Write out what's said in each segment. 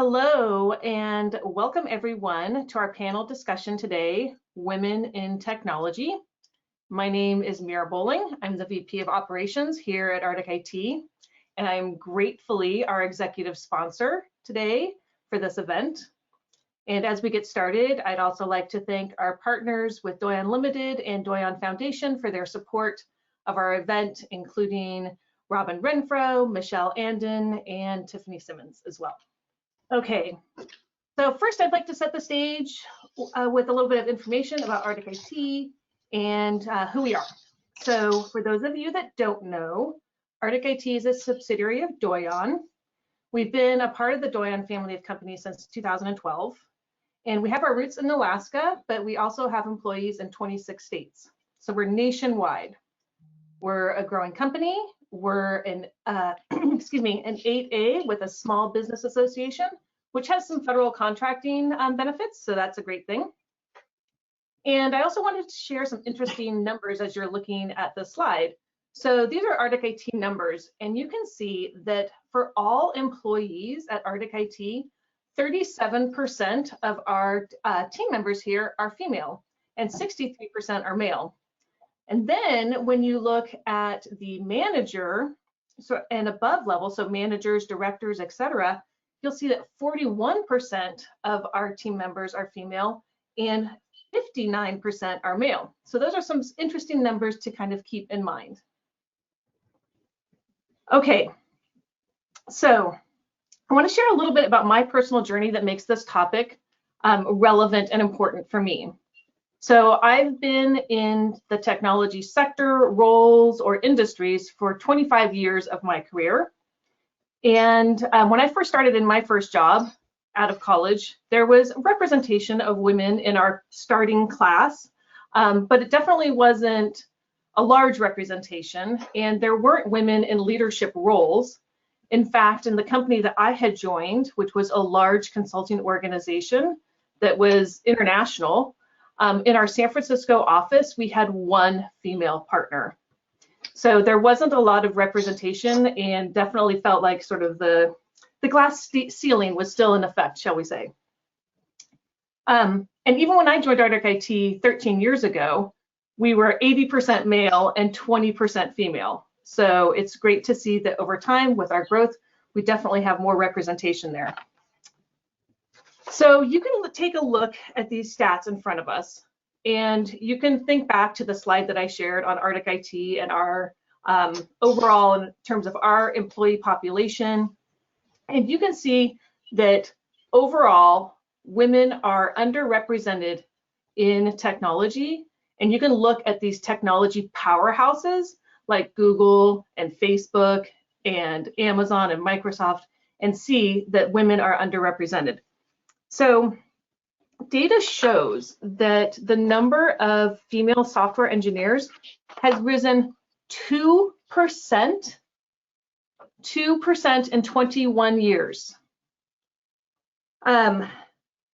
Hello and welcome everyone to our panel discussion today, Women in Technology. My name is Mira Bowling. I'm the VP of Operations here at Arctic IT, and I'm gratefully our executive sponsor today for this event. And as we get started, I'd also like to thank our partners with Doyon Limited and Doyon Foundation for their support of our event, including Robin Renfro, Michelle Andon, and Tiffany Simmons as well. Okay, so first I'd like to set the stage with a little bit of information about Arctic IT and who we are. So for those of you that don't know, Arctic IT is a subsidiary of Doyon. We've been a part of the Doyon family of companies since 2012, and we have our roots in Alaska, but we also have employees in 26 states. So we're nationwide. We're a growing company. We're an, excuse me, an 8A with a small business association, which has some federal contracting benefits, so that's a great thing. And I also wanted to share some interesting numbers as you're looking at the slide. So these are Arctic IT numbers, and you can see that for all employees at Arctic IT, 37% of our team members here are female, and 63% are male. And then when you look at the manager and above level, so managers, directors, etc., you'll see that 41% of our team members are female and 59% are male. So those are some interesting numbers to kind of keep in mind. Okay, so I want to share a little bit about my personal journey that makes this topic relevant and important for me. So I've been in the technology sector, roles, or industries for 25 years of my career. And when I first started in my first job out of college, there was representation of women in our starting class, but it definitely wasn't a large representation, and there weren't women in leadership roles. In fact, in the company that I had joined, which was a large consulting organization that was international, in our San Francisco office, we had one female partner. So there wasn't a lot of representation, and definitely felt like sort of the glass ceiling was still in effect, shall we say. And even when I joined Arctic IT 13 years ago, we were 80% male and 20% female. So it's great to see that over time with our growth, we definitely have more representation there. So you can take a look at these stats in front of us, and you can think back to the slide that I shared on Arctic IT and our overall in terms of our employee population. And you can see that overall, women are underrepresented in technology. And you can look at these technology powerhouses like Google and Facebook and Amazon and Microsoft and see that women are underrepresented. So data shows that the number of female software engineers has risen 2% in 21 years. And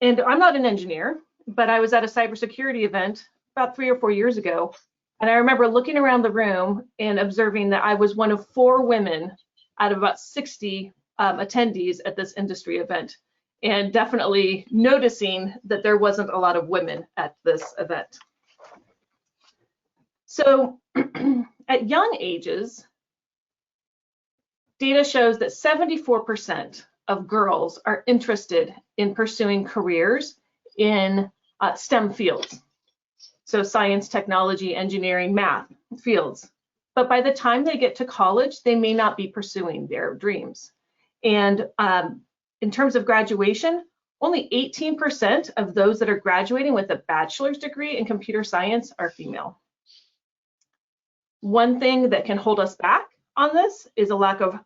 I'm not an engineer, but I was at a cybersecurity event about 3 or 4 years ago. And I remember looking around the room and observing that I was one of 4 women out of about 60 attendees at this industry event, and definitely noticing that there wasn't a lot of women at this event. So at young ages, data shows that 74% of girls are interested in pursuing careers in STEM fields. So science, technology, engineering, math fields. But by the time they get to college, they may not be pursuing their dreams. And in terms of graduation, only 18% of those that are graduating with a bachelor's degree in computer science are female. One thing that can hold us back on this is a lack of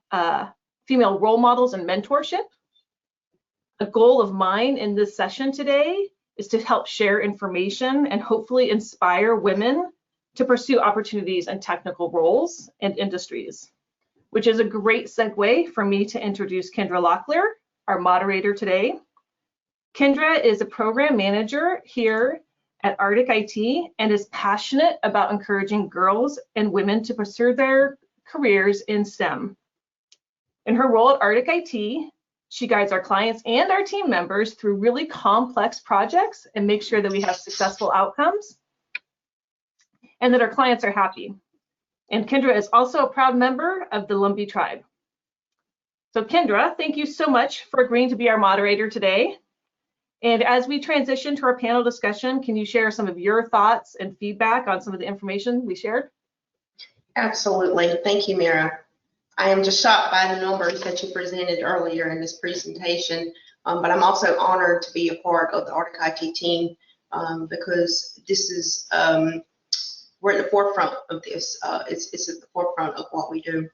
female role models and mentorship. A goal of mine in this session today is to help share information and hopefully inspire women to pursue opportunities in technical roles and industries, which is a great segue for me to introduce Kendra Locklear, our moderator today. Kendra is a program manager here at Arctic IT and is passionate about encouraging girls and women to pursue their careers in STEM. In her role at Arctic IT, She guides our clients and our team members through really complex projects and makes sure that we have successful outcomes and that our clients are happy. And Kendra is also a proud member of the Lumbee tribe. So Kendra, thank you so much for agreeing to be our moderator today. And as we transition to our panel discussion, can you share some of your thoughts and feedback on some of the information we shared? Absolutely. Thank you, Mira. I am just shocked by the numbers that you presented earlier in this presentation, but I'm also honored to be a part of the Arctic IT team because this is, we're at the forefront of this. It's at the forefront of what we do.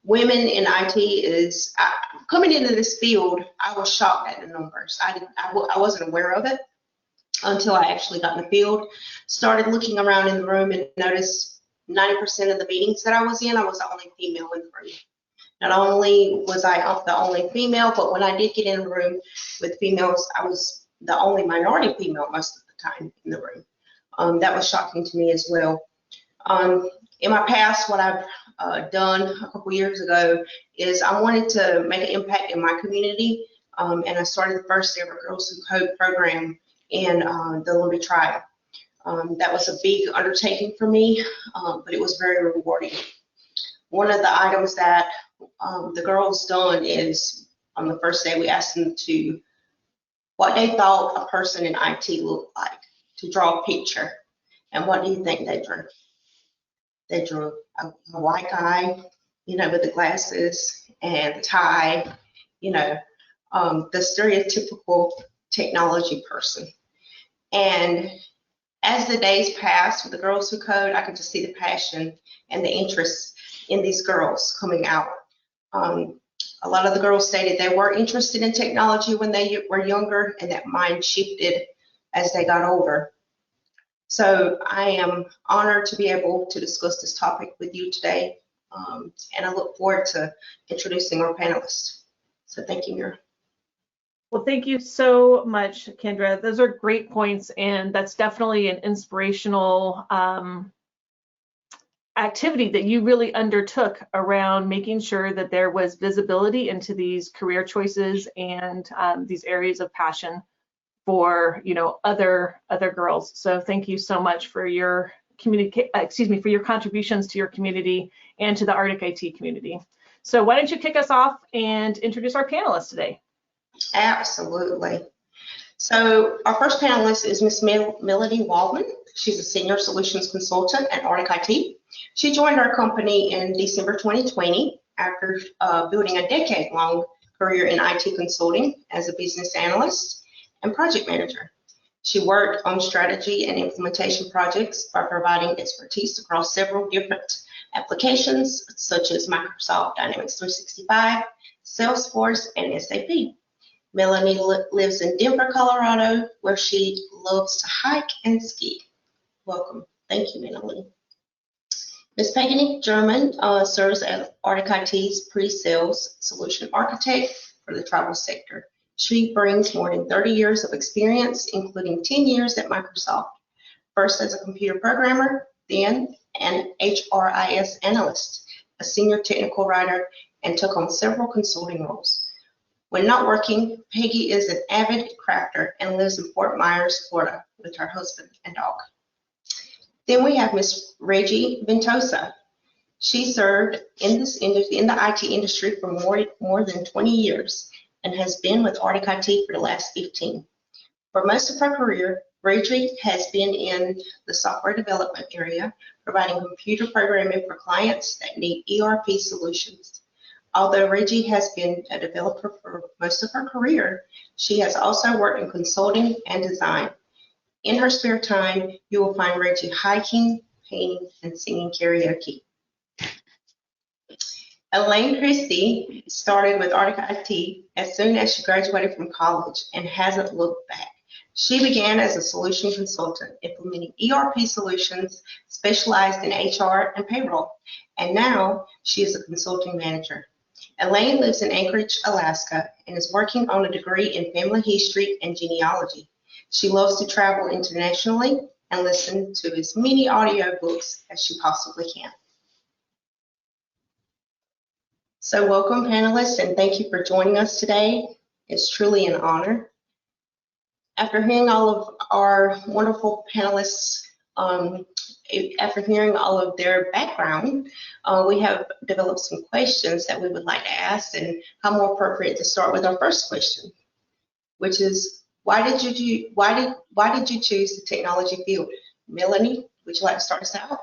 Women in IT is, coming into this field, I was shocked at the numbers. I wasn't aware of it until I actually got in the field, started looking around in the room and noticed 90% of the meetings that I was in, I was the only female in the room. Not only was I the only female, but when I did get in the room with females, I was the only minority female most of the time in the room. That was shocking to me as well. In my past, what I've done a couple years ago is I wanted to make an impact in my community, and I started the first ever Girls Who Code program in the Lumbee tribe. That was a big undertaking for me, but it was very rewarding. One of the items that the girls done is on the first day we asked them to what they thought a person in IT looked like, to draw a picture. And what do you think they drew? They drew a white guy, you know, with the glasses and the tie, you know, the stereotypical technology person. And as the days passed with the Girls Who Code, I could just see the passion and the interest in these girls coming out. A lot of the girls stated they were interested in technology when they were younger, and that mind shifted as they got older. So I am honored to be able to discuss this topic with you today, and I look forward to introducing our panelists. So thank you, Mira. Well, thank you so much, Kendra. Those are great points, and that's definitely an inspirational activity that you really undertook around making sure that there was visibility into these career choices and these areas of passion for, you know, other girls. So thank you so much for your for your contributions to your community and to the Arctic IT community. So why don't you kick us off and introduce our panelists today? Absolutely. So our first panelist is Miss Melanie Waldman. She's a senior solutions consultant at Arctic IT. She joined our company in December 2020 after building a decade-long career in IT consulting as a business analyst and project manager. She worked on strategy and implementation projects by providing expertise across several different applications such as Microsoft Dynamics 365, Salesforce, and SAP. Melanie lives in Denver, Colorado, where she loves to hike and ski. Welcome. Thank you, Melanie. Ms. Peggy German serves as Arctic IT's pre-sales solution architect for the travel sector. She brings more than 30 years of experience, including 10 years at Microsoft, first as a computer programmer, then an HRIS analyst, a senior technical writer, and took on several consulting roles. When not working, Peggy is an avid crafter and lives in Fort Myers, Florida, with her husband and dog. Then we have Ms. Reggie Ventosa. She served in the IT industry for more than 20 years and has been with Arctic IT for the last 15. For most of her career, Reggie has been in the software development area, providing computer programming for clients that need ERP solutions. Although Reggie has been a developer for most of her career, she has also worked in consulting and design. In her spare time, you will find Reggie hiking, painting, and singing karaoke. Elaine Christie started with Arctic IT as soon as she graduated from college and hasn't looked back. She began as a solution consultant, implementing ERP solutions specialized in HR and payroll, and now she is a consulting manager. Elaine lives in Anchorage, Alaska, and is working on a degree in family history and genealogy. She loves to travel internationally and listen to as many audiobooks as she possibly can. So welcome panelists, and thank you for joining us today. It's truly an honor. After hearing all of our wonderful panelists, after hearing all of their background, we have developed some questions that we would like to ask, and how more appropriate to start with our first question, which is, why did you choose the technology field? Melanie, would you like to start us out?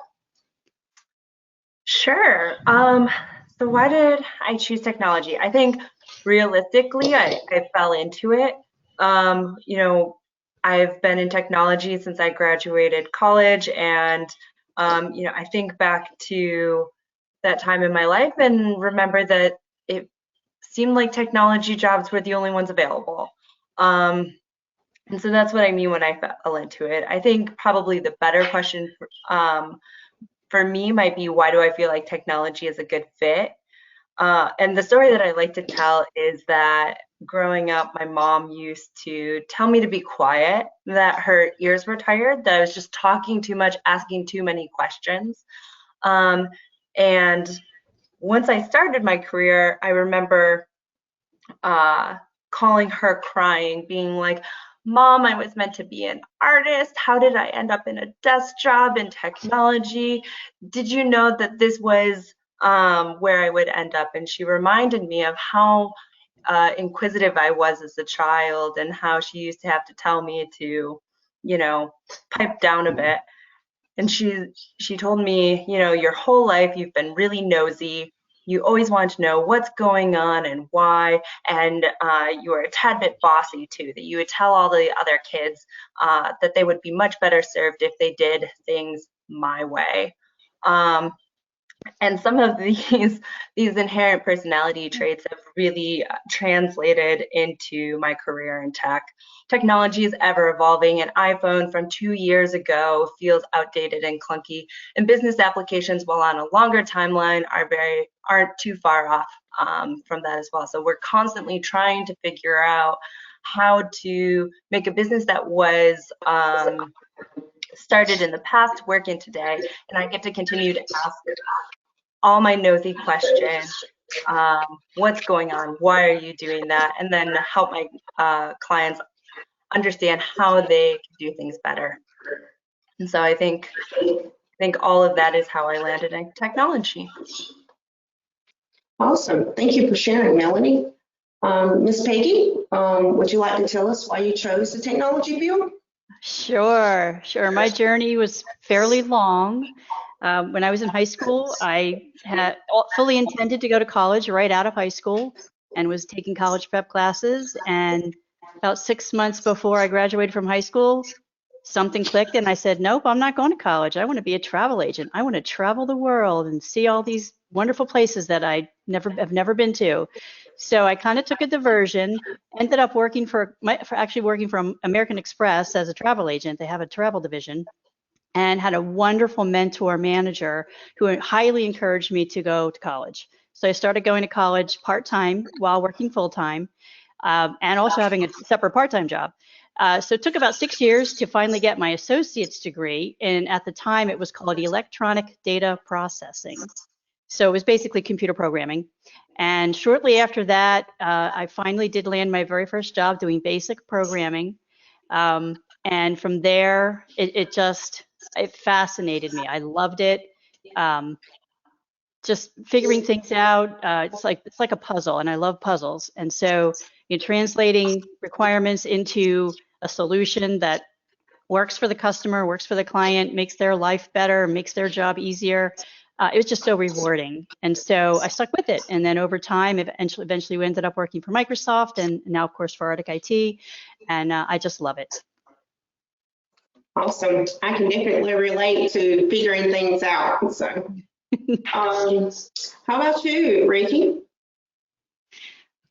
Sure. So why did I choose technology? I think realistically, I fell into it. You know, I've been in technology since I graduated college, and you know, I think back to that time in my life and remember that it seemed like technology jobs were the only ones available. And so that's what I mean when I fell into it. I think probably the better question for me might be, why do I feel like technology is a good fit? And the story that I like to tell is that growing up, my mom used to tell me to be quiet, that her ears were tired, that I was just talking too much, asking too many questions. And once I started my career, I remember calling her crying, being like, Mom, I was meant to be an artist. How did I end up in a desk job in technology? Did you know that this was where I would end up? And she reminded me of how inquisitive I was as a child, and how she used to have to tell me to, you know, pipe down a bit. And she told me, you know, your whole life you've been really nosy. You always want to know what's going on and why, and you were a tad bit bossy too, that you would tell all the other kids that they would be much better served if they did things my way. And some of these inherent personality traits have really translated into my career in tech. Technology is ever evolving. An iPhone from 2 years ago feels outdated and clunky, and business applications, while on a longer timeline, aren't too far off from that as well. So we're constantly trying to figure out how to make a business that was started in the past work in today, and I get to continue to ask all my nosy questions. What's going on? Why are you doing that? And then help my clients understand how they can do things better. And so I think all of that is how I landed in technology. Awesome. Thank you for sharing, Melanie. Ms. Peggy, would you like to tell us why you chose the technology field? Sure. My journey was fairly long. When I was in high school, I had fully intended to go to college right out of high school and was taking college prep classes. And about 6 months before I graduated from high school, something clicked and I said, nope, I'm not going to college. I want to be a travel agent. I want to travel the world and see all these wonderful places that I have never been to. So I kind of took a diversion, ended up working actually working for American Express as a travel agent. They have a travel division, and had a wonderful mentor manager who highly encouraged me to go to college. So I started going to college part-time while working full-time, and also having a separate part-time job. So it took about 6 years to finally get my associate's degree, and at the time it was called electronic data processing. So it was basically computer programming. And shortly after that, I finally did land my very first job doing basic programming. And from there, it fascinated me. I loved it. Just figuring things out. It's like a puzzle, and I love puzzles. And so, translating requirements into a solution that works for the customer, works for the client, makes their life better, makes their job easier. It was just so rewarding. And so I stuck with it. And then over time, eventually we ended up working for Microsoft, and now, of course, for Arctic IT. And I just love it. Awesome. I can definitely relate to figuring things out. So, how about you, Ricky?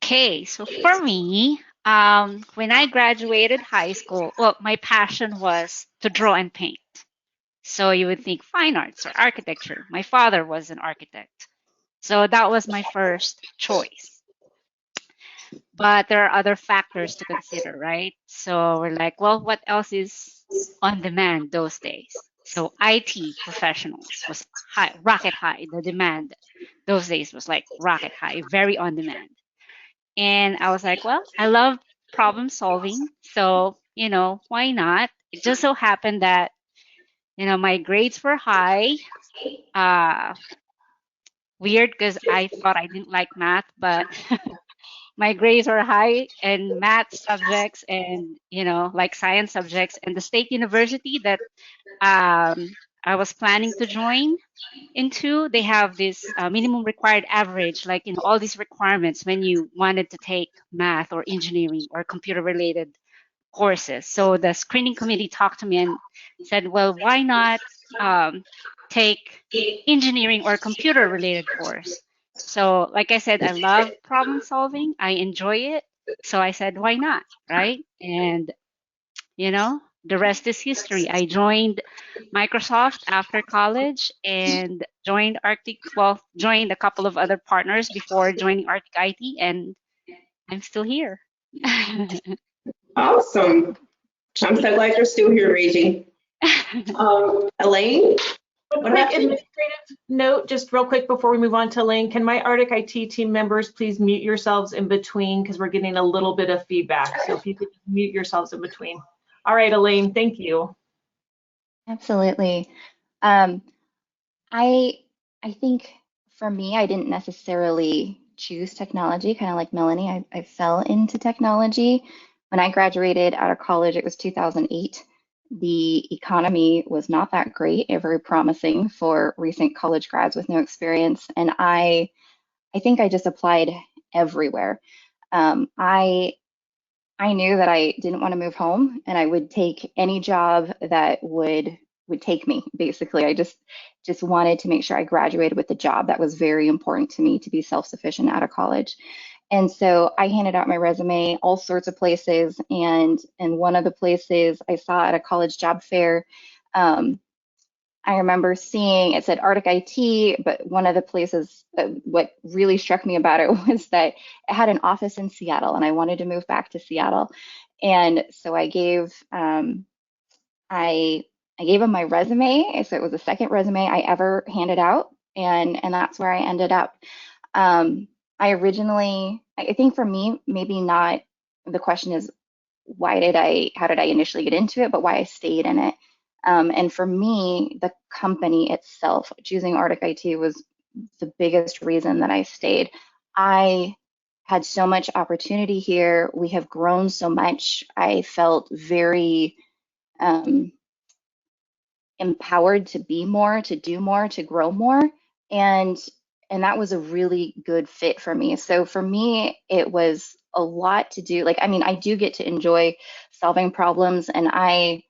Okay, so for me, when I graduated high school, well, my passion was to draw and paint. So you would think fine arts or architecture. My father was an architect. So that was my first choice. But there are other factors to consider, right? So we're like, well, what else is on demand those days? So IT professionals was high, rocket high. The demand those days was like rocket high, very on demand. And I was like, well, I love problem solving. So, why not? It just so happened that, my grades were high. Uh, Weird because I thought I didn't like math, but my grades were high in math subjects and, like science subjects. And the state university that I was planning to join into, they have this minimum required average, like all these requirements when you wanted to take math or engineering or computer related courses. So the screening committee talked to me and said, well, why not take engineering or computer related course? So like I said, I love problem solving. I enjoy it. So I said, why not? Right. And the rest is history. I joined Microsoft after college and joined a couple of other partners before joining Arctic IT, and I'm still here. Awesome. I'm so glad you're still here, Reggie. Elaine? A quick administrative note, just real quick before we move on to Elaine, can my Arctic IT team members please mute yourselves in between because we're getting a little bit of feedback. So if you could mute yourselves in between. All right, Elaine, thank you. Absolutely. I think for me, I didn't necessarily choose technology, kind of like Melanie. I fell into technology. When I graduated out of college, it was 2008. The economy was not that great, very promising for recent college grads with no experience. And I think I just applied everywhere. I knew that I didn't want to move home, and I would take any job that would take me. Basically, I just wanted to make sure I graduated with a job. That was very important to me, to be self-sufficient out of college. And so I handed out my resume all sorts of places, and one of the places I saw at a college job fair, I remember seeing it said Arctic IT, but one of the places, what really struck me about it was that it had an office in Seattle, and I wanted to move back to Seattle. And so I gave I gave them my resume. So it was the second resume I ever handed out, and that's where I ended up. I think for me, maybe not, the question is how did I initially get into it, but why I stayed in it. And for me, the company itself, choosing Arctic IT was the biggest reason that I stayed. I had so much opportunity here. We have grown so much. I felt very empowered to be more, to do more, to grow more. And that was a really good fit for me. So for me, it was a lot to do. Like, I mean, I do get to enjoy solving problems, and I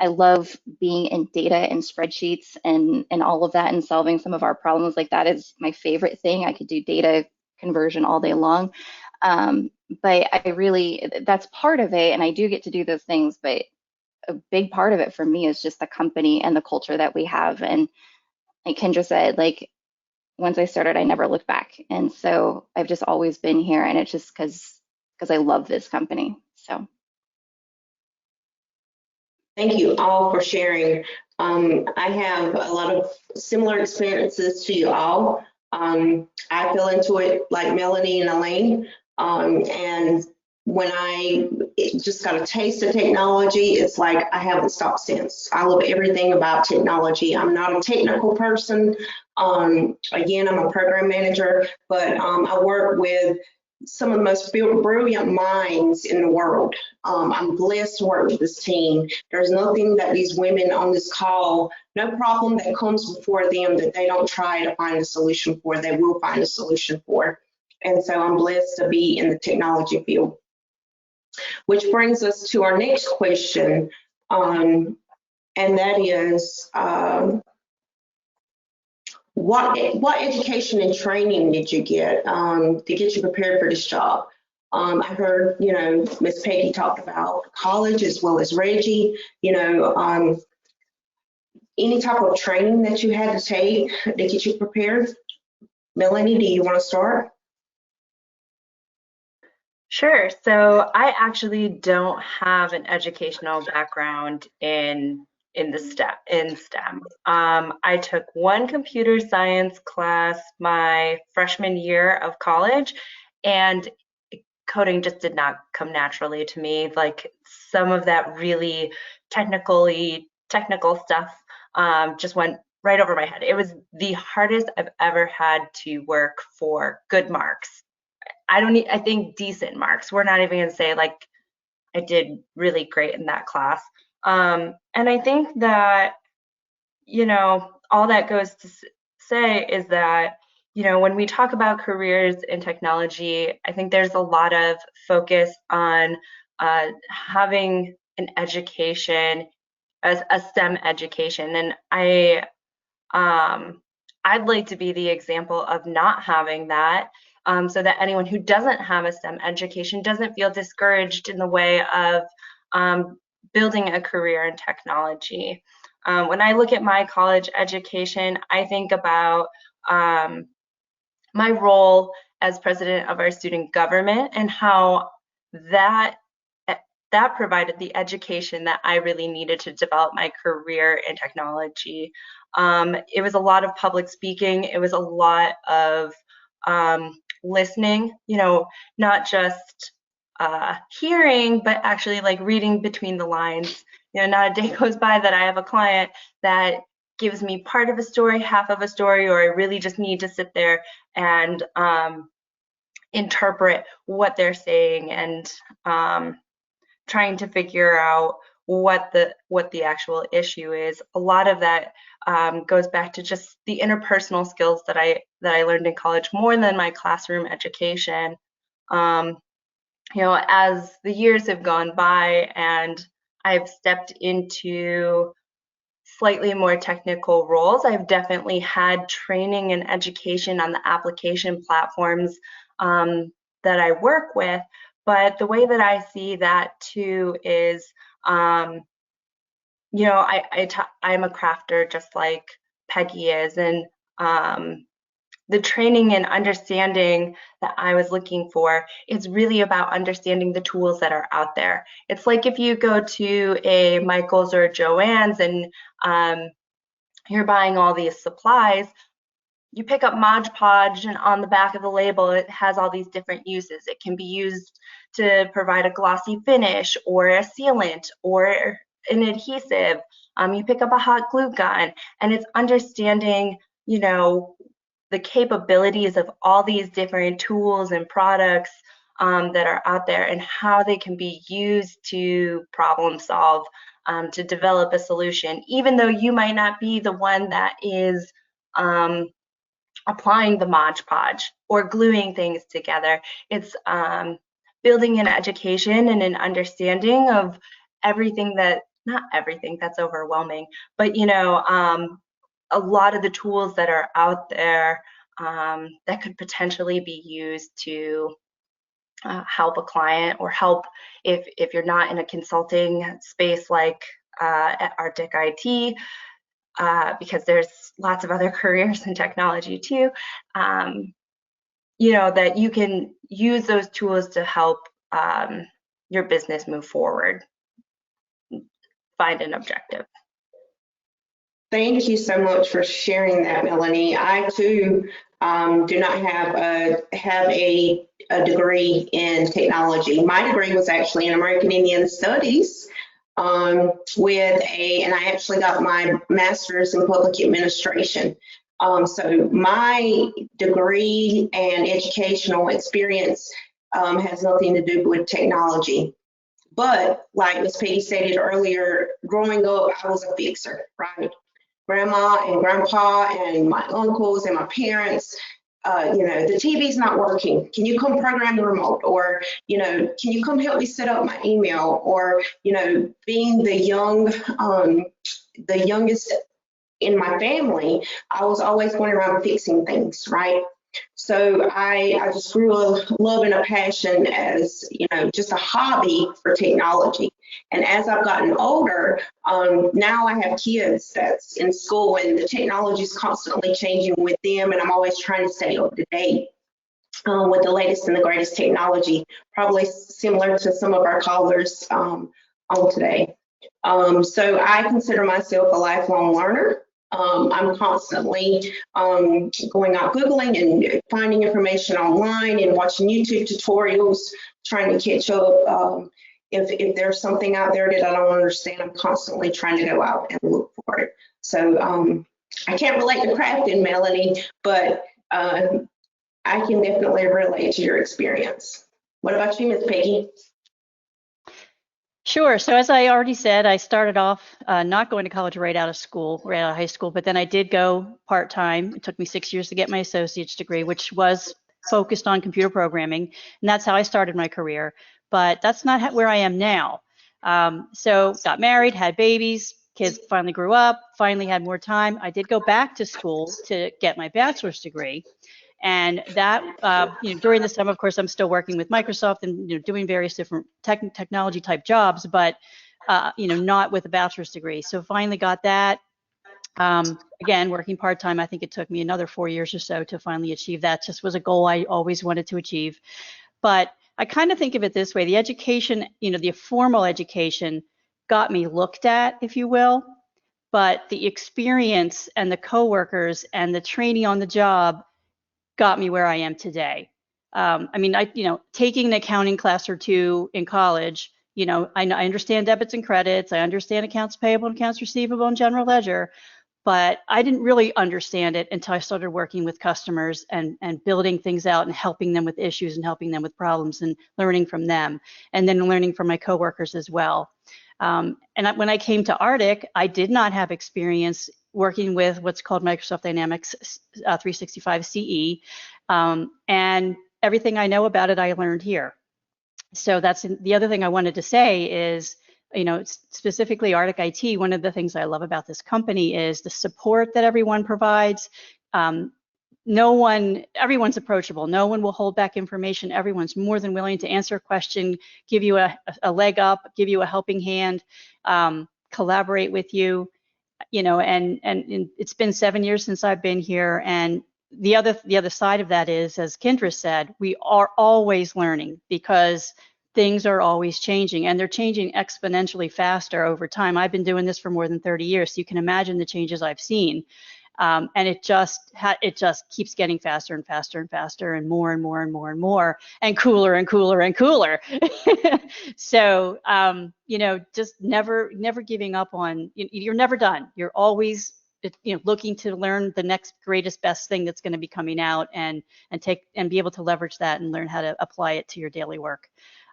love being in data and spreadsheets and all of that, and solving some of our problems. Like, that is my favorite thing. I could do data conversion all day long. But that's part of it, and I do get to do those things, but a big part of it for me is just the company and the culture that we have. And like Kendra said, like, once I started, I never looked back. And so I've just always been here, and it's just because I love this company. So. Thank you all for sharing. I have a lot of similar experiences to you all. I fell into it like Melanie and Elaine. And when I just got a taste of technology, it's like I haven't stopped since. I love everything about technology. I'm not a technical person. Again, I'm a program manager, but I work with some of the most brilliant minds in the world. I'm blessed to work with this team. There's nothing that these women on this call, no problem that comes before them that they don't try to find a solution for. They will find a solution for. And so I'm blessed to be in the technology field. Which brings us to our next question, and that is, what education and training did you get to get you prepared for this job? I heard, Miss Peggy talked about college as well as Reggie, any type of training that you had to take to get you prepared. Melanie, do you want to start? Sure. So I actually don't have an educational background in in STEM. I took one computer science class my freshman year of college, and coding just did not come naturally to me. Like some of that really technical stuff just went right over my head. It was the hardest I've ever had to work for good marks. I think decent marks. We're not even gonna say like I did really great in that class. And I think that, you know, all that goes to say is that, you know, when we talk about careers in technology, I think there's a lot of focus on having an education, a STEM education. And I'd like to be the example of not having that, so that anyone who doesn't have a STEM education doesn't feel discouraged in the way of building a career in technology. When I look at my college education, I think about my role as president of our student government and how that provided the education that I really needed to develop my career in technology. It was a lot of public speaking. It was a lot of listening, you know, not just hearing, but actually like reading between the lines. You know, not a day goes by that I have a client that gives me part of a story, half of a story, or I really just need to sit there and interpret what they're saying and trying to figure out what the actual issue is. A lot of that goes back to just the interpersonal skills that I learned in college more than my classroom education. You know, as the years have gone by and I've stepped into slightly more technical roles, I've definitely had training and education on the application platforms that I work with. But the way that I see that too is, you know, I'm a crafter just like Peggy is, and the training and understanding that I was looking for is really about understanding the tools that are out there. It's like if you go to a Michael's or Joann's and you're buying all these supplies, you pick up Mod Podge, and on the back of the label it has all these different uses. It can be used to provide a glossy finish or a sealant or an adhesive. You pick up a hot glue gun, and it's understanding, you know, the capabilities of all these different tools and products that are out there and how they can be used to problem solve, to develop a solution, even though you might not be the one that is applying the Mod Podge or gluing things together. It's building an education and an understanding of everything that, not everything, that's overwhelming, but you know, a lot of the tools that are out there that could potentially be used to help a client or help if you're not in a consulting space like at Arctic IT, because there's lots of other careers in technology too, you know, that you can use those tools to help your business move forward, find an objective. Thank you so much for sharing that, Melanie. I too do not have a degree in technology. My degree was actually in American Indian Studies, and I actually got my master's in public administration. So my degree and educational experience has nothing to do with technology. But like Ms. Peggy stated earlier, growing up, I was a fixer, right? Grandma and grandpa and my uncles and my parents, you know, the TV's not working. Can you come program the remote? Or, you know, can you come help me set up my email? Or, you know, being the youngest in my family, I was always going around fixing things, right? So I just grew a love and a passion as, you know, just a hobby for technology. And as I've gotten older, now I have kids that's in school and the technology is constantly changing with them, and I'm always trying to stay up to date with the latest and the greatest technology, probably similar to some of our callers on today. So I consider myself a lifelong learner. I'm constantly going out Googling and finding information online and watching YouTube tutorials, trying to catch up. If there's something out there that I don't understand, I'm constantly trying to go out and look for it. So I can't relate to crafting, Melanie, but I can definitely relate to your experience. What about you, Ms. Peggy? Sure. So as I already said, I started off not going to college right out of school, right out of high school, but then I did go part-time. It took me 6 years to get my associate's degree, which was focused on computer programming, and that's how I started my career. But that's not where I am now. So got married, had babies, kids finally grew up, finally had more time. I did go back to school to get my bachelor's degree. And that, during this time, of course, I'm still working with Microsoft and doing various different technology type jobs, but not with a bachelor's degree. So finally got that. Again, working part-time, I think it took me another 4 years or so to finally achieve that. Just was a goal I always wanted to achieve. But I kind of think of it this way: the education, the formal education got me looked at, if you will, but the experience and the coworkers and the training on the job got me where I am today. Taking an accounting class or two in college, I understand debits and credits, I understand accounts payable and accounts receivable and general ledger, but I didn't really understand it until I started working with customers and building things out and helping them with issues and helping them with problems and learning from them, and then learning from my coworkers as well. When I came to Arctic, I did not have experience working with what's called Microsoft Dynamics 365 CE, and everything I know about it, I learned here. So that's the other thing I wanted to say is, specifically Arctic IT, one of the things I love about this company is the support that everyone provides. Everyone's approachable. No one will hold back information. Everyone's more than willing to answer a question, give you a leg up, give you a helping hand, collaborate with you, and it's been 7 years since I've been here. And the other side of that is, as Kendra said, we are always learning because things are always changing, and they're changing exponentially faster over time. I've been doing this for more than 30 years, so you can imagine the changes I've seen. And it just keeps getting faster and faster and faster and more and more and more and more and cooler and cooler and cooler. So just never giving up on. You're never done. You're always looking to learn the next greatest best thing that's going to be coming out and be able to leverage that and learn how to apply it to your daily work.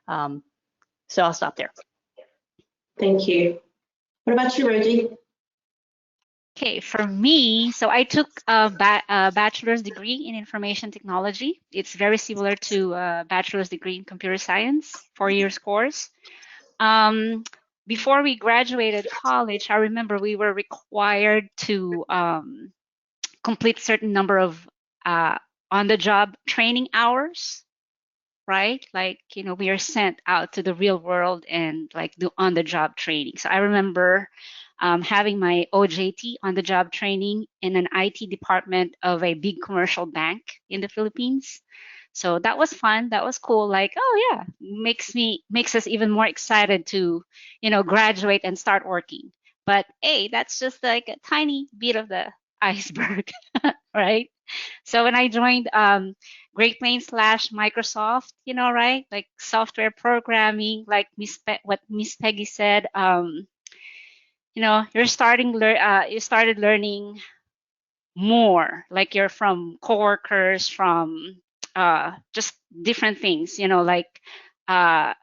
So I'll stop there. Thank you. What about you, Rosie? Okay, for me, so I took a bachelor's degree in information technology. It's very similar to a bachelor's degree in computer science, 4 years course. Before we graduated college, I remember we were required to complete certain number of on-the-job training hours, right? Like, we are sent out to the real world and like do on-the-job training. So I remember having my OJT, on-the-job training, in an IT department of a big commercial bank in the Philippines. So that was fun. That was cool. Like, oh yeah, makes us even more excited to, graduate and start working. But hey, that's just like a tiny bit of the iceberg, right? So when I joined Great Plains / Microsoft, right, like software programming, like what Miss Peggy said, you started learning more, like you're from coworkers, from just different things, like I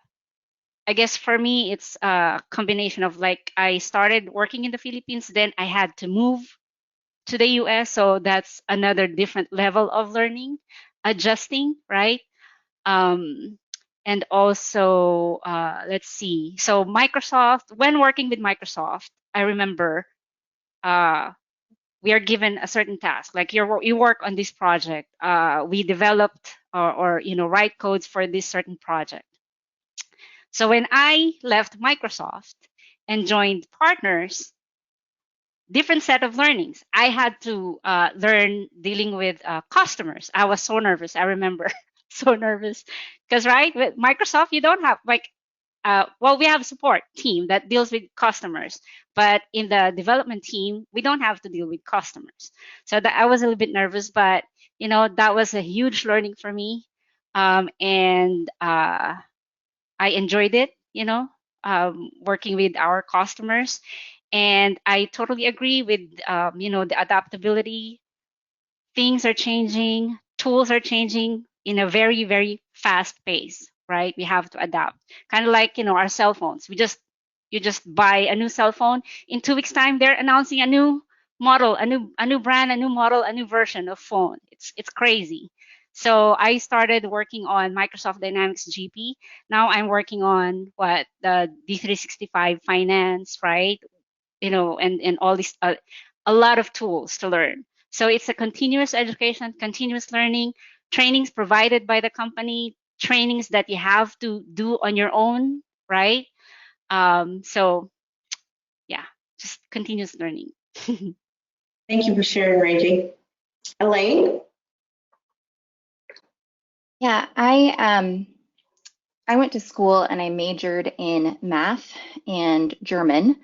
guess for me it's a combination of, like, I started working in the Philippines, then I had to move to the US, so that's another different level of learning, adjusting, right? And also, let's see. So Microsoft, when working with Microsoft, I remember we are given a certain task, like you work on this project. We developed or write codes for this certain project. So when I left Microsoft and joined partners, different set of learnings. I had to learn dealing with customers. I was so nervous. I remember so nervous because, right, with Microsoft, you don't have, like, well, we have a support team that deals with customers, but in the development team, we don't have to deal with customers. So that I was a little bit nervous, but that was a huge learning for me, and I enjoyed it. Working with our customers, and I totally agree with the adaptability. Things are changing, tools are changing in a very, very fast pace, right? We have to adapt. Kind of like, our cell phones. You just buy a new cell phone. In 2 weeks' time, they're announcing a new model, a new brand, a new model, a new version of phone. It's crazy. So I started working on Microsoft Dynamics GP. Now I'm working on the D365 Finance, right? And all these a lot of tools to learn. So it's a continuous education, continuous learning, trainings provided by the company, trainings that you have to do on your own, right? So yeah, just continuous learning. Thank you for sharing, Reggie. Elaine? Yeah, I went to school and I majored in math and German,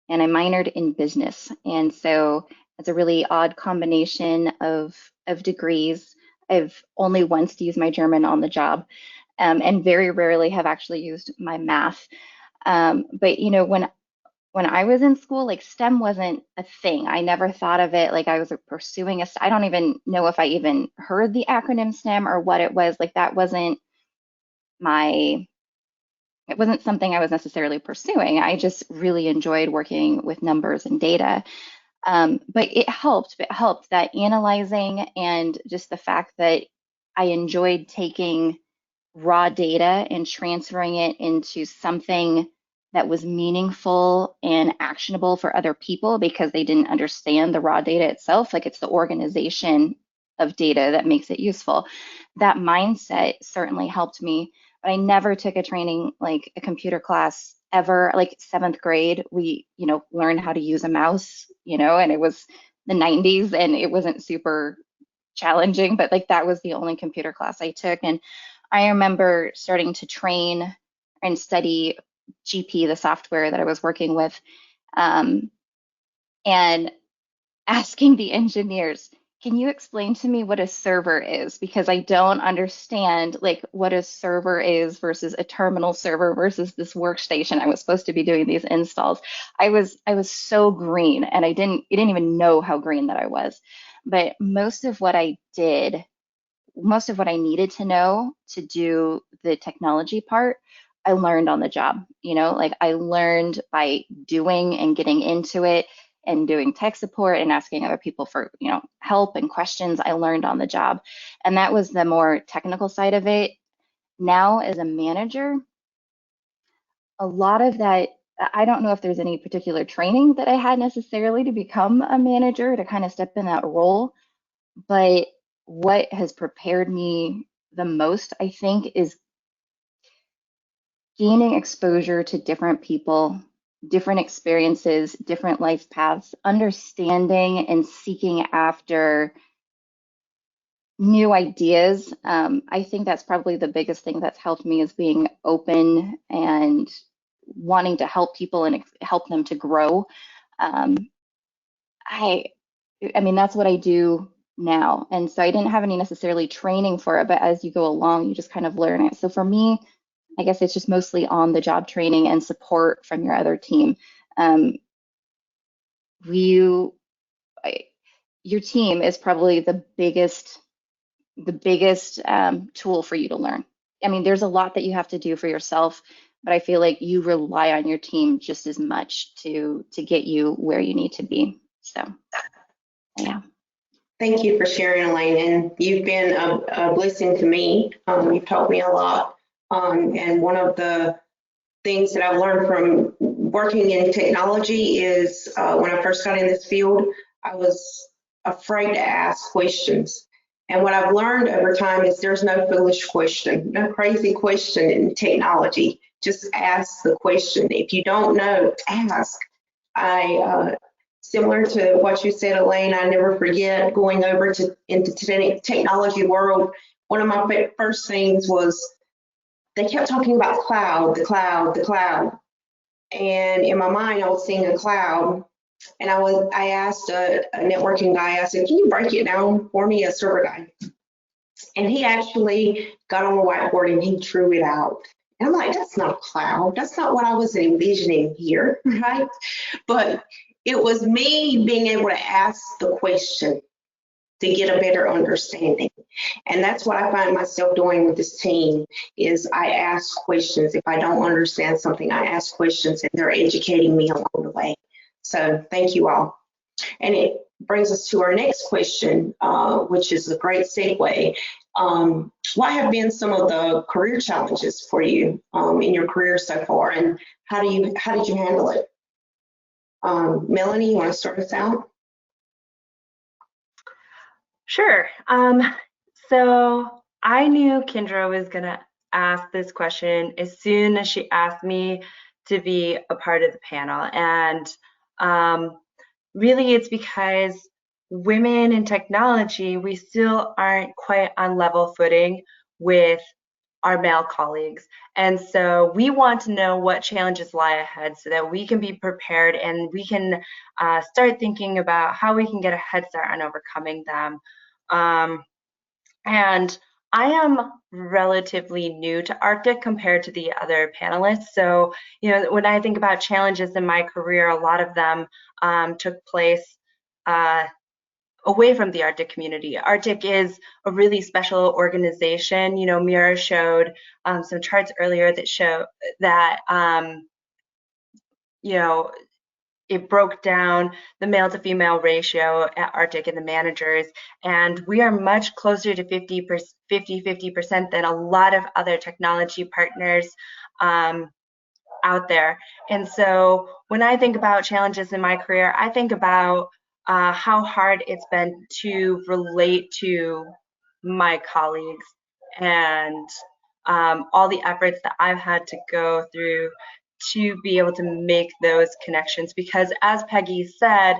and I minored in business. And so it's a really odd combination of degrees. I've only once used my German on the job, and very rarely have actually used my math. But when I was in school, like STEM wasn't a thing. I never thought of it like I was pursuing I don't even know if I even heard the acronym STEM or what it was. Like that wasn't it wasn't something I was necessarily pursuing. I just really enjoyed working with numbers and data. But it helped that analyzing and just the fact that I enjoyed taking raw data and transferring it into something that was meaningful and actionable for other people because they didn't understand the raw data itself. Like it's the organization of data that makes it useful. That mindset certainly helped me, but I never took a training like a computer class ever. Like 7th grade, we, learned how to use a mouse, and it was the 90s and it wasn't super challenging, but like that was the only computer class I took. And I remember starting to train and study GP, the software that I was working with, and asking the engineers, can you explain to me what a server is? Because I don't understand like what a server is versus a terminal server versus this workstation. I was supposed to be doing these installs. I was so green, and I didn't even know how green that I was. But most of what I needed to know to do the technology part, I learned on the job. Like I learned by doing and getting into it and doing tech support and asking other people for, help and questions. I learned on the job. And that was the more technical side of it. Now as a manager, a lot of that, I don't know if there's any particular training that I had necessarily to become a manager to kind of step in that role. But what has prepared me the most, I think, is gaining exposure to different people, different experiences, different life paths, understanding and seeking after new ideas. I think that's probably the biggest thing that's helped me is being open and wanting to help people and help them to grow. I mean, that's what I do now. And so I didn't have any necessarily training for it, but as you go along, you just kind of learn it. So for me, I guess it's just mostly on the job training and support from your other team. Your team is probably the biggest tool for you to learn. I mean, there's a lot that you have to do for yourself, but I feel like you rely on your team just as much to get you where you need to be. So, yeah. Thank you for sharing, Elaine. And you've been a blessing to me. You've taught me a lot. And one of the things that I've learned from working in technology is when I first got in this field, I was afraid to ask questions. And what I've learned over time is there's no foolish question, no crazy question in technology. Just ask the question. If you don't know, ask. Similar to what you said, Elaine, I never forget going over into technology world. One of my first things was they kept talking about cloud, the cloud, the cloud. And in my mind, I was seeing a cloud. And I asked a networking guy, I said, can you break it down for me, a server guy? And he actually got on the whiteboard and he drew it out. And I'm like, that's not a cloud. That's not what I was envisioning here, right? But it was me being able to ask the question to get a better understanding. And that's what I find myself doing with this team is I ask questions. If I don't understand something, I ask questions and they're educating me along the way. So thank you all. And it brings us to our next question, which is a great segue. What have been some of the career challenges for you in your career so far, and how did you handle it? Melanie, you want to start us out? Sure. So I knew Kendra was going to ask this question as soon as she asked me to be a part of the panel. And really, it's because women in technology, we still aren't quite on level footing with our male colleagues. And so we want to know what challenges lie ahead so that we can be prepared and we can start thinking about how we can get a head start on overcoming them. And I am relatively new to Arctic compared to the other panelists. So, when I think about challenges in my career, a lot of them took place away from the Arctic community. Arctic is a really special organization. Mira showed some charts earlier that show that, it broke down the male to female ratio at Arctic and the managers, and we are much closer to 50% than a lot of other technology partners out there. And so when I think about challenges in my career, I think about how hard it's been to relate to my colleagues and all the efforts that I've had to go through to be able to make those connections. Because as Peggy said,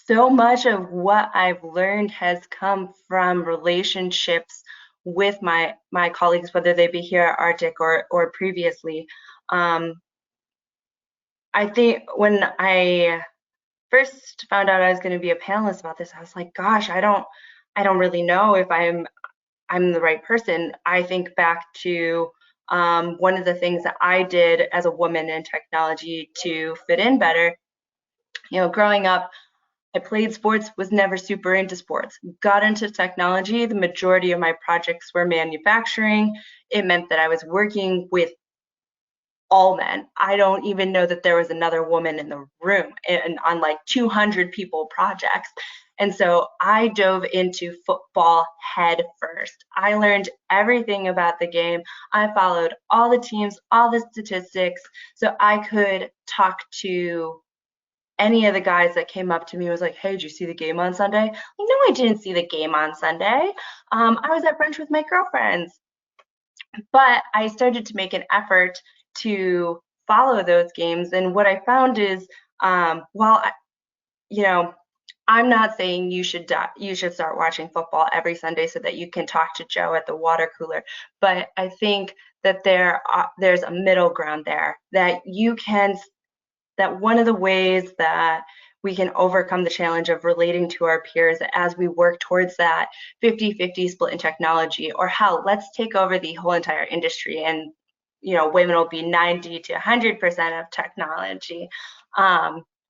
so much of what I've learned has come from relationships with my colleagues, whether they be here at Arctic or previously. I think when I first found out I was going to be a panelist about this, I was like, gosh, I don't really know if I'm the right person. I think back to one of the things that I did as a woman in technology to fit in better. Growing up, I played sports, was never super into sports. Got into technology, the majority of my projects were manufacturing. It meant that I was working with all men. I don't even know that there was another woman in the room and on like 200 people projects. And so I dove into football head first. I learned everything about the game. I followed all the teams, all the statistics, so I could talk to any of the guys that came up to me. Was like, hey, did you see the game on Sunday? Like, no, I didn't see the game on Sunday. I was at brunch with my girlfriends. But I started to make an effort to follow those games. And what I found is, I'm not saying you should start watching football every Sunday so that you can talk to Joe at the water cooler. But I think that there's a middle ground there that one of the ways that we can overcome the challenge of relating to our peers as we work towards that 50-50 split in technology, or let's take over the whole entire industry and women will be 90 to 100% of technology.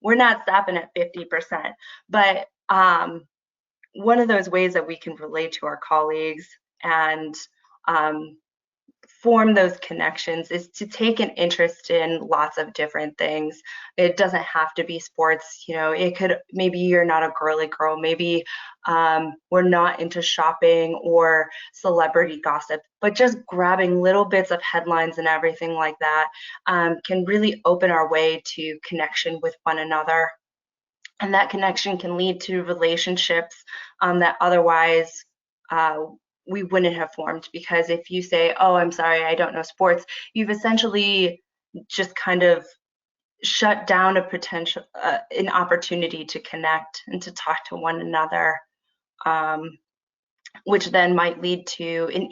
We're not stopping at 50%, but one of those ways that we can relate to our colleagues and form those connections is to take an interest in lots of different things. It doesn't have to be sports. It could, maybe you're not a girly girl, maybe we're not into shopping or celebrity gossip, but just grabbing little bits of headlines and everything like that can really open our way to connection with one another. And that connection can lead to relationships that otherwise we wouldn't have formed. Because if you say, oh, I'm sorry, I don't know sports, you've essentially just kind of shut down an opportunity to connect and to talk to one another, which then might lead to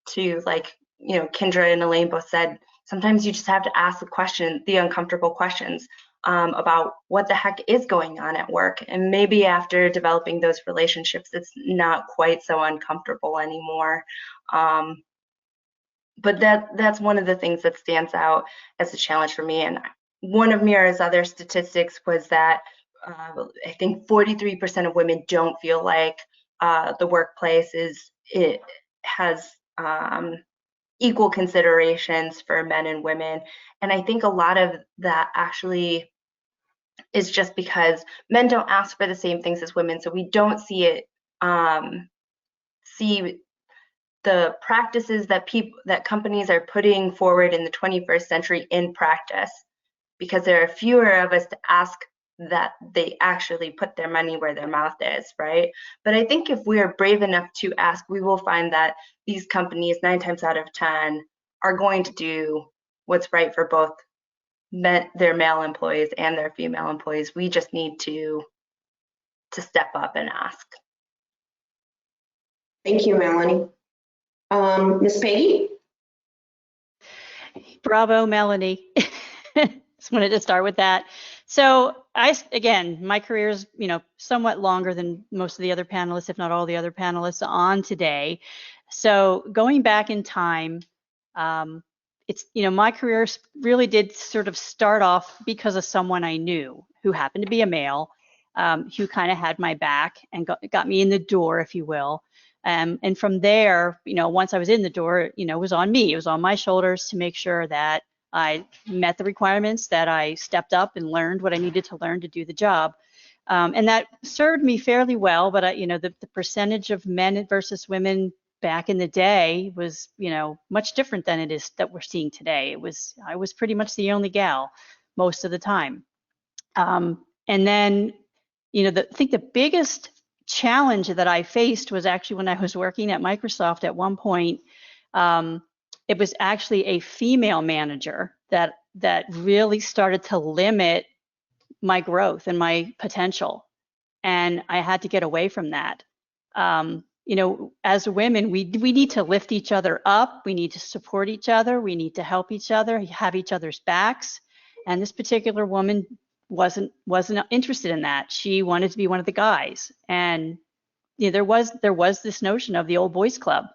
to, like, Kendra and Elaine both said, sometimes you just have to ask the uncomfortable questions about what the heck is going on at work. And maybe after developing those relationships, it's not quite so uncomfortable anymore. But that's one of the things that stands out as a challenge for me. And one of Mira's other statistics was that I think 43% of women don't feel like the workplace has equal considerations for men and women. And I think a lot of that actually is just because men don't ask for the same things as women, so we don't see the practices that companies are putting forward in the 21st century in practice, because there are fewer of us to ask that they actually put their money where their mouth is, right? But I think if we are brave enough to ask, we will find that these companies 9 times out of 10 are going to do what's right for both their male employees and their female employees. We just need to step up and ask. Thank you, Melanie. Ms. Peggy? Bravo, Melanie. Just wanted to start with that. So again, my career is, somewhat longer than most of the other panelists, if not all the other panelists on today. So going back in time, it's, my career really did sort of start off because of someone I knew who happened to be a male, who kind of had my back and got me in the door, if you will. And from there, once I was in the door, it was on me. It was on my shoulders to make sure that I met the requirements, that I stepped up and learned what I needed to learn to do the job. And that served me fairly well, but the percentage of men versus women back in the day was, much different than it is that we're seeing today. I was pretty much the only gal most of the time. And then, I think the biggest challenge that I faced was actually when I was working at Microsoft at one point. It was actually a female manager that really started to limit my growth and my potential. And I had to get away from that. As women, we need to lift each other up. We need to support each other. We need to help each other, have each other's backs. And this particular woman wasn't interested in that. She wanted to be one of the guys. And there was this notion of the old boys club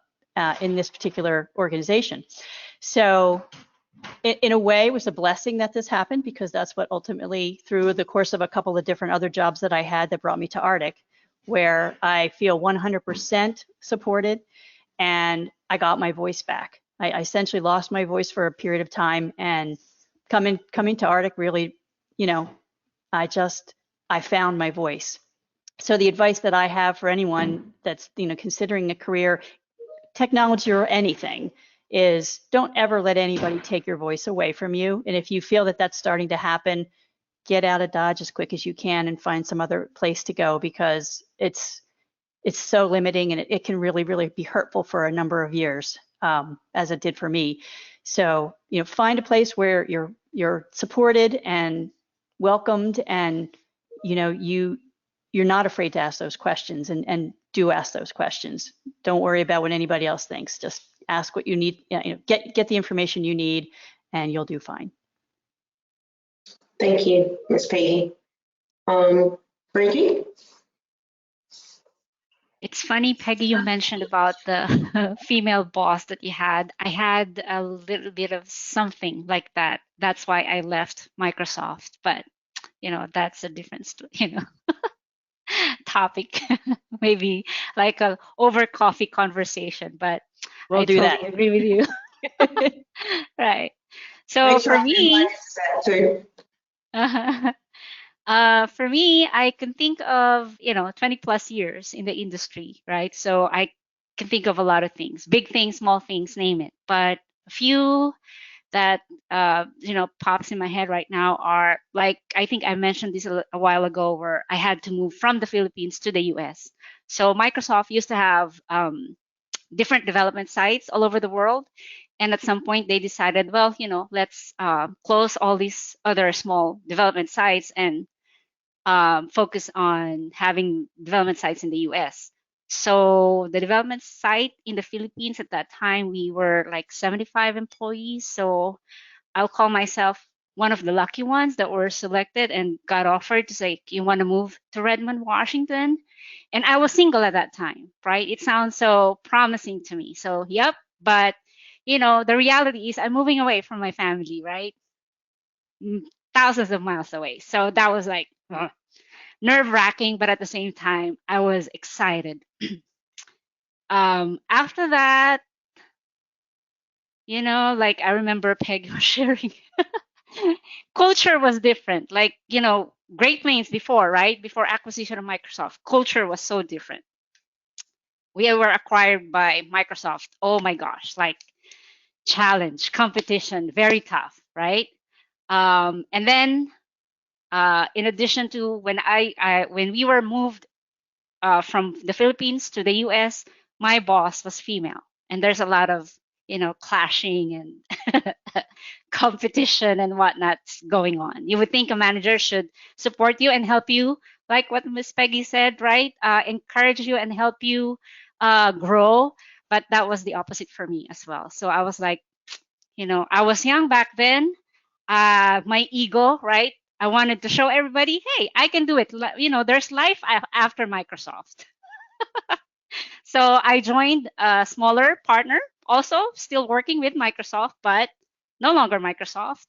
in this particular organization. So in a way, it was a blessing that this happened, because that's what ultimately, through the course of a couple of different other jobs that I had, that brought me to Arctic, where I feel 100% supported and I got my voice back. I essentially lost my voice for a period of time, and coming to Arctic really, I found my voice. So the advice that I have for anyone that's, considering a career, technology or anything, is don't ever let anybody take your voice away from you. And if you feel that that's starting to happen, get out of Dodge as quick as you can and find some other place to go, because it's so limiting, and it can really, really be hurtful for a number of years, as it did for me. So, find a place where you're supported and welcomed, and, you're not afraid to ask those questions, and do ask those questions. Don't worry about what anybody else thinks. Just ask what you need, get the information you need, and you'll do fine. Thank you, Ms. Peggy. Bridget? It's funny, Peggy, you mentioned about the female boss that you had. I had a little bit of something like that. That's why I left Microsoft. But, that's a different, topic. Maybe like a over coffee conversation, but We'll I do totally that. agree with you. Right. So for me, for me, I can think of, 20 plus years in the industry, right? So I can think of a lot of things, big things, small things, name it. But a few that, pops in my head right now are, like, I think I mentioned this a while ago, where I had to move from the Philippines to the US. So Microsoft used to have different development sites all over the world. And at some point they decided, well, let's close all these other small development sites and focus on having development sites in the US. So the development site in the Philippines at that time, we were like 75 employees. So I'll call myself one of the lucky ones that were selected and got offered to say, you want to move to Redmond, Washington? And I was single at that time, right? It sounds so promising to me. So, yep. But, the reality is I'm moving away from my family, right? Thousands of miles away. So that was like nerve wracking, but at the same time, I was excited. After that, like I remember Peg was sharing, culture was different. Like, Great Plains before, right? Before acquisition of Microsoft, culture was so different. We were acquired by Microsoft. Oh my gosh, like challenge, competition, very tough, right? And then, in addition to when we were moved from the Philippines to the U.S., my boss was female, and there's a lot of clashing and competition and whatnot going on. You would think a manager should support you and help you, like what Miss Peggy said, right? Encourage you and help you grow. But that was the opposite for me as well. So I was like, I was young back then. My ego, right? I wanted to show everybody, hey, I can do it. There's life after Microsoft. So I joined a smaller partner, also still working with Microsoft, but no longer Microsoft.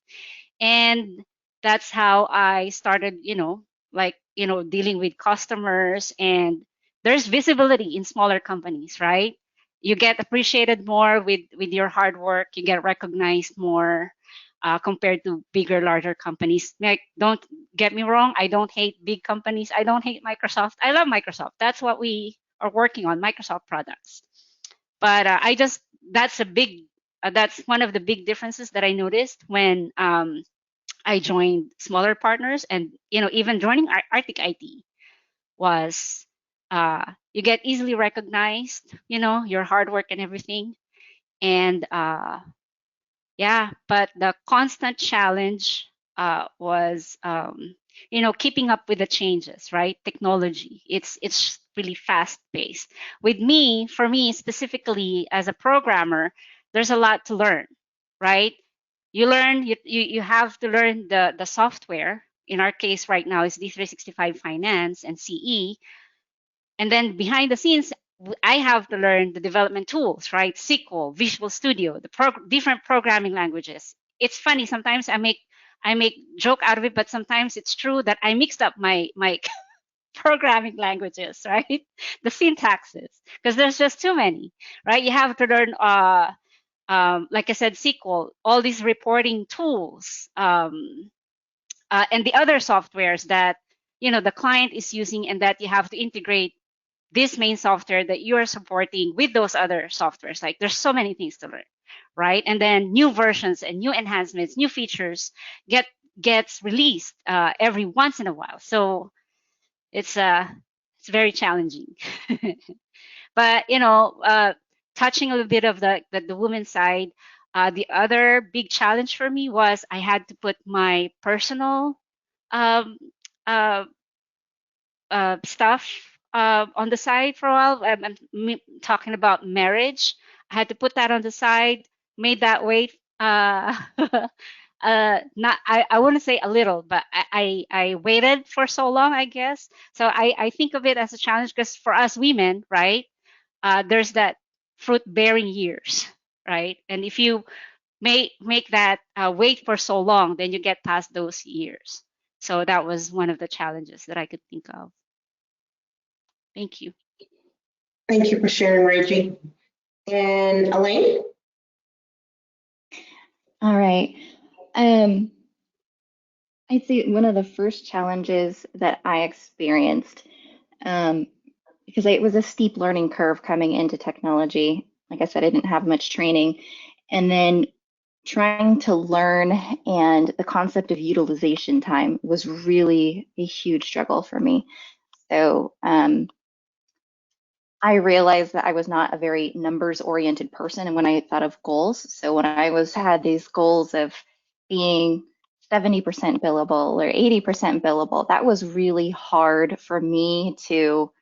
And that's how I started, dealing with customers, and there's visibility in smaller companies, right? You get appreciated more with your hard work. You get recognized more compared to bigger, larger companies. Like, don't get me wrong. I don't hate big companies. I don't hate Microsoft. I love Microsoft. That's what we are working on, Microsoft products. But that's one of the big differences that I noticed when I joined smaller partners, and even joining Arctic IT was you get easily recognized, your hard work and everything, and yeah. But the constant challenge was keeping up with the changes, right? Technology, it's really fast paced. For me specifically as a programmer, there's a lot to learn, right? You have to learn the software. In our case right now is D365 Finance and CE. And then behind the scenes, I have to learn the development tools, right? SQL, Visual Studio, different programming languages. It's funny, sometimes I make joke out of it, but sometimes it's true that I mixed up my programming languages, right? The syntaxes, because there's just too many, right? You have to learn like I said, SQL, all these reporting tools, and the other softwares that the client is using, and that you have to integrate this main software that you are supporting with those other softwares. Like, there's so many things to learn, right? And then new versions and new enhancements, new features gets released every once in a while. So it's very challenging. But touching a little bit of the women's side, the other big challenge for me was I had to put my personal um, uh, stuff on the side for a while. I'm talking about marriage. I had to put that on the side, made that wait. Not I wouldn't say a little, but I waited for so long, I guess. So I think of it as a challenge, because for us women, right, there's that fruit bearing years, right? And if you make that wait for so long, then you get past those years. So that was one of the challenges that I could think of. Thank you. Thank you for sharing, Reggie. And Elaine? All right. I'd say one of the first challenges that I experienced, because it was a steep learning curve coming into technology. Like I said, I didn't have much training. And then trying to learn, and the concept of utilization time was really a huge struggle for me. So I realized that I was not a very numbers oriented person. And when I thought of goals, so when I had these goals of being 70% billable or 80% billable, that was really hard for me to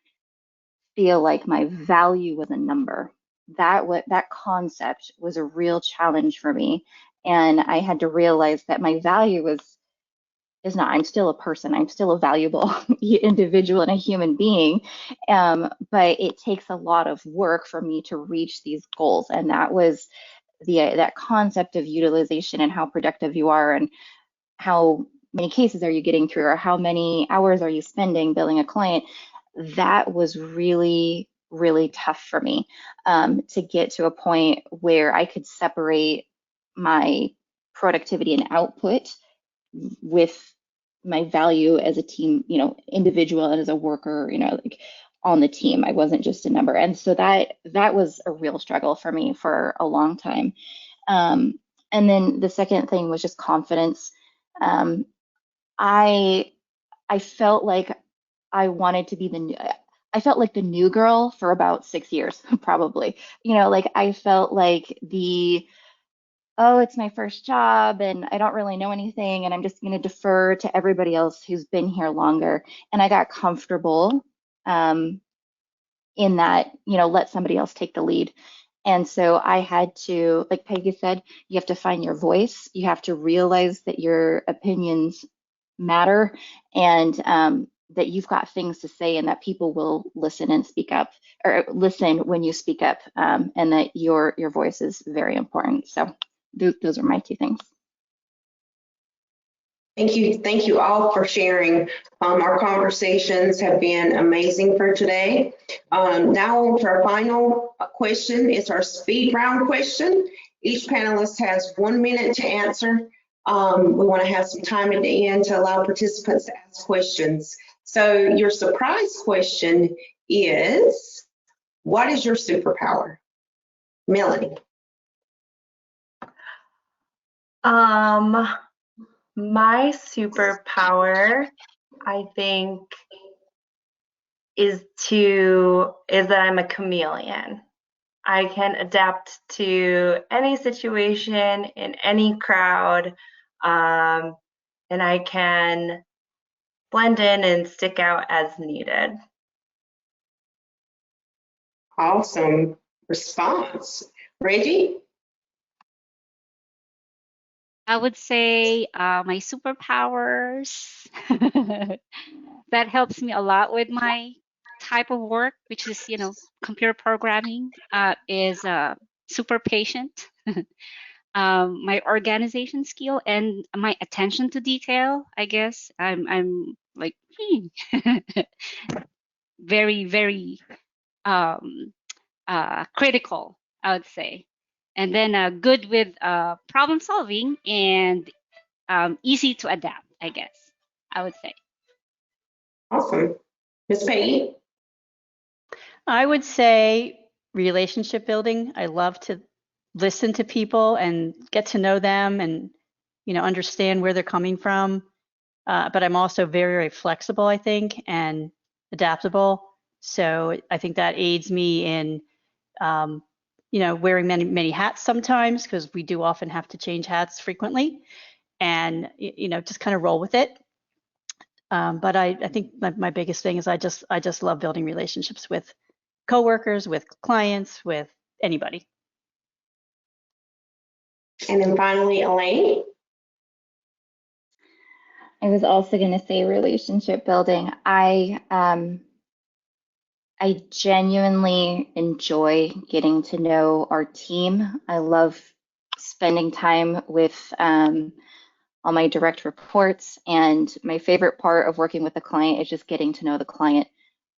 feel like my value was a number. That concept was a real challenge for me. And I had to realize that my value is not, I'm still a person, I'm still a valuable individual and a human being. But it takes a lot of work for me to reach these goals. And that was that concept of utilization and how productive you are and how many cases are you getting through or how many hours are you spending billing a client. That was really, really tough for me to get to a point where I could separate my productivity and output with my value as a team, individual and as a worker, like on the team. I wasn't just a number. And so that was a real struggle for me for a long time. And then the second thing was just confidence. I felt like I wanted to be I felt like the new girl for about 6 years, probably. Like I felt like oh, it's my first job and I don't really know anything and I'm just going to defer to everybody else who's been here longer. And I got comfortable in that, let somebody else take the lead. And so I had to, like Peggy said, you have to find your voice. You have to realize that your opinions matter and that you've got things to say and that people will listen and speak up or listen when you speak up and that your voice is very important. So those are my two things. Thank you all for sharing. Our conversations have been amazing for today. Now on to our final question. It's our speed round question. Each panelist has 1 minute to answer. We want to have some time at the end to allow participants to ask questions. So your surprise question is, what is your superpower? Melanie. My superpower, I think, is that I'm a chameleon. I can adapt to any situation in any crowd, and I can blend in and stick out as needed. Awesome response. Reggie? I would say my superpowers that helps me a lot with my type of work, which is, computer programming, is super patient. My organization skill and my attention to detail, I guess. I'm like very, very critical, I would say. And then good with problem solving and easy to adapt, I guess, I would say. Awesome. Ms. Peggy? I would say relationship building. I love to listen to people and get to know them and, understand where they're coming from. But I'm also very, very flexible, I think, and adaptable. So I think that aids me in, wearing many, many hats sometimes, because we do often have to change hats frequently and, just kind of roll with it. But I think my biggest thing is I just love building relationships with coworkers, with clients, with anybody. And then finally, Elaine? I was also going to say relationship building. I genuinely enjoy getting to know our team. I love spending time with all my direct reports. And my favorite part of working with a client is just getting to know the client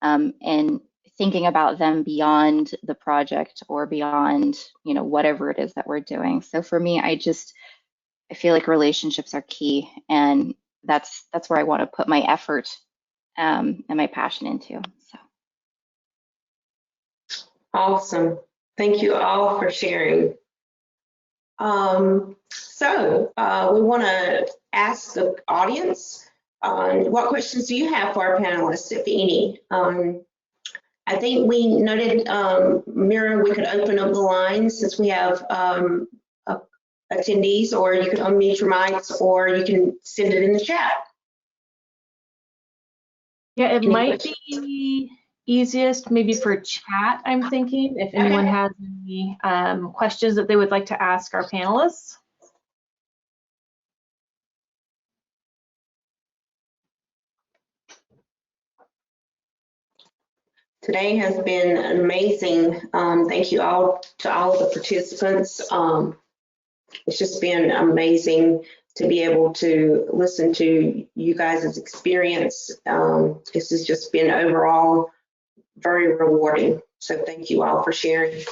and thinking about them beyond the project or beyond, whatever it is that we're doing. So for me, I feel like relationships are key, and that's where I want to put my effort and my passion into. So. Awesome. Thank you all for sharing. So we want to ask the audience, what questions do you have for our panelists, if any? I think we noted, Mira, we could open up the lines since we have attendees, or you can unmute your mics, or you can send it in the chat. Yeah, it Any might questions? be easiest maybe for chat, I'm thinking, if anyone has any questions that they would like to ask our panelists. Today has been amazing. Thank you all to all of the participants. It's just been amazing to be able to listen to you guys' experience. This has just been overall very rewarding. So thank you all for sharing.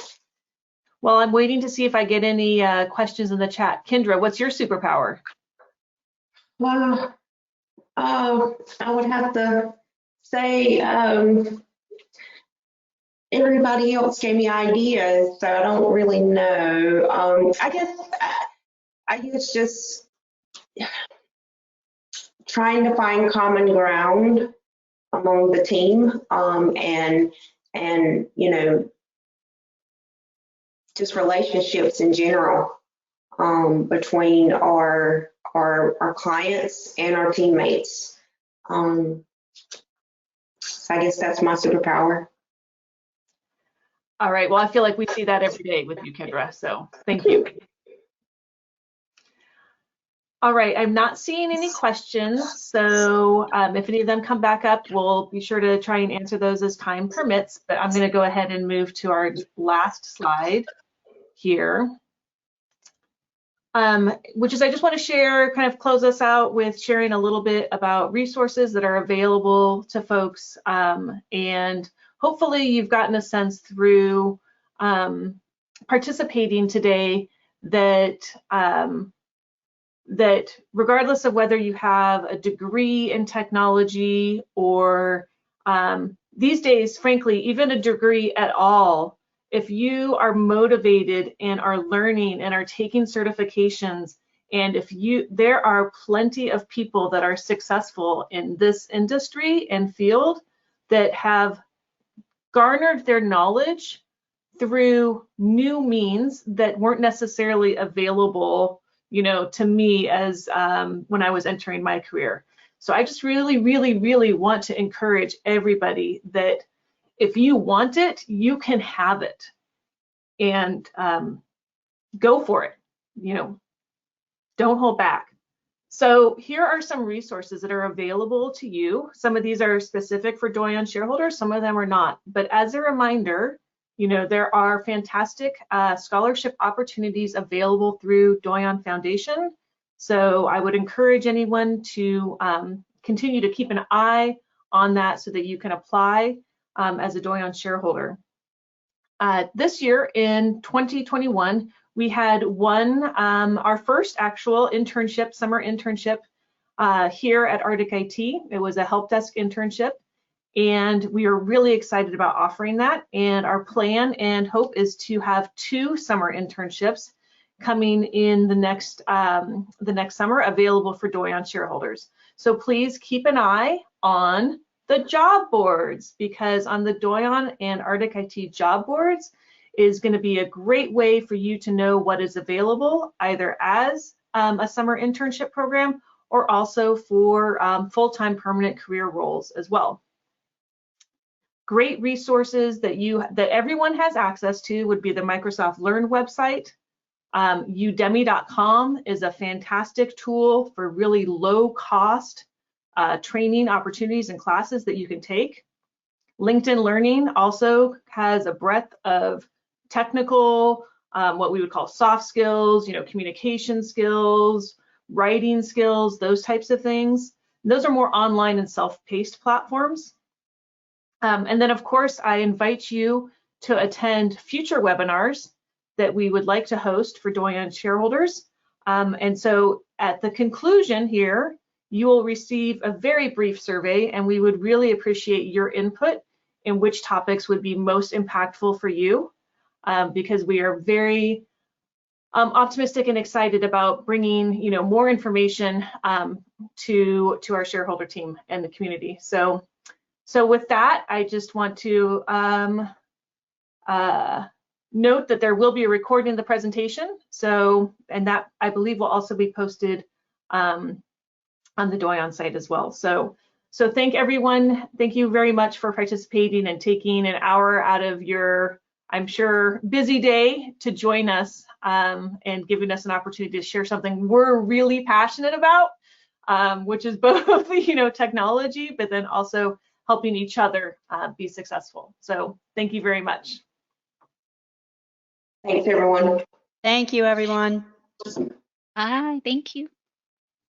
Well, I'm waiting to see if I get any questions in the chat. Kendra, what's your superpower? Well, I would have to say everybody else gave me ideas, so I don't really know. I guess just trying to find common ground among the team, and you know, just relationships in general, between our clients and our teammates. So I guess that's my superpower. All right, well, I feel like we see that every day with you, Kendra, so thank you. All right, I'm not seeing any questions, so if any of them come back up, we'll be sure to try and answer those as time permits, but I'm gonna go ahead and move to our last slide here, which is I just wanna share, kind of close us out with sharing a little bit about resources that are available to folks, and hopefully you've gotten a sense through participating today that that regardless of whether you have a degree in technology or these days, frankly, even a degree at all, if you are motivated and are learning and are taking certifications, and there are plenty of people that are successful in this industry and field that have garnered their knowledge through new means that weren't necessarily available, you know, to me as when I was entering my career. So I just really, really, really want to encourage everybody that if you want it, you can have it, and go for it. You know, don't hold back. So here are some resources that are available to you. Some of these are specific for Doyon shareholders, some of them are not. But as a reminder, you know, there are fantastic scholarship opportunities available through Doyon Foundation. So I would encourage anyone to continue to keep an eye on that so that you can apply as a Doyon shareholder. This year in 2021, we had our first actual internship, summer internship here at Arctic IT. It was a help desk internship, and we are really excited about offering that. And our plan and hope is to have 2 summer internships coming in the next summer available for Doyon shareholders. So please keep an eye on the job boards, because on the Doyon and Arctic IT job boards is going to be a great way for you to know what is available either as a summer internship program or also for full-time permanent career roles as well. Great resources that everyone has access to would be the Microsoft Learn website. Udemy.com is a fantastic tool for really low cost training opportunities and classes that you can take. LinkedIn Learning also has a breadth of technical, what we would call soft skills, you know, communication skills, writing skills, those types of things. Those are more online and self-paced platforms. And then, of course, I invite you to attend future webinars that we would like to host for Doyon shareholders. And so at the conclusion here, you will receive a very brief survey, and we would really appreciate your input in which topics would be most impactful for you, because we are very optimistic and excited about bringing, you know, more information to our shareholder team and the community. So with that, I just want to note that there will be a recording of the presentation. And that I believe will also be posted on the Doyon site as well. So So thank you very much for participating and taking an hour out of your, I'm sure, busy day to join us and giving us an opportunity to share something we're really passionate about, which is both, technology, but then also helping each other be successful. So thank you very much. Thanks, everyone. Thank you, everyone. Bye. Thank you.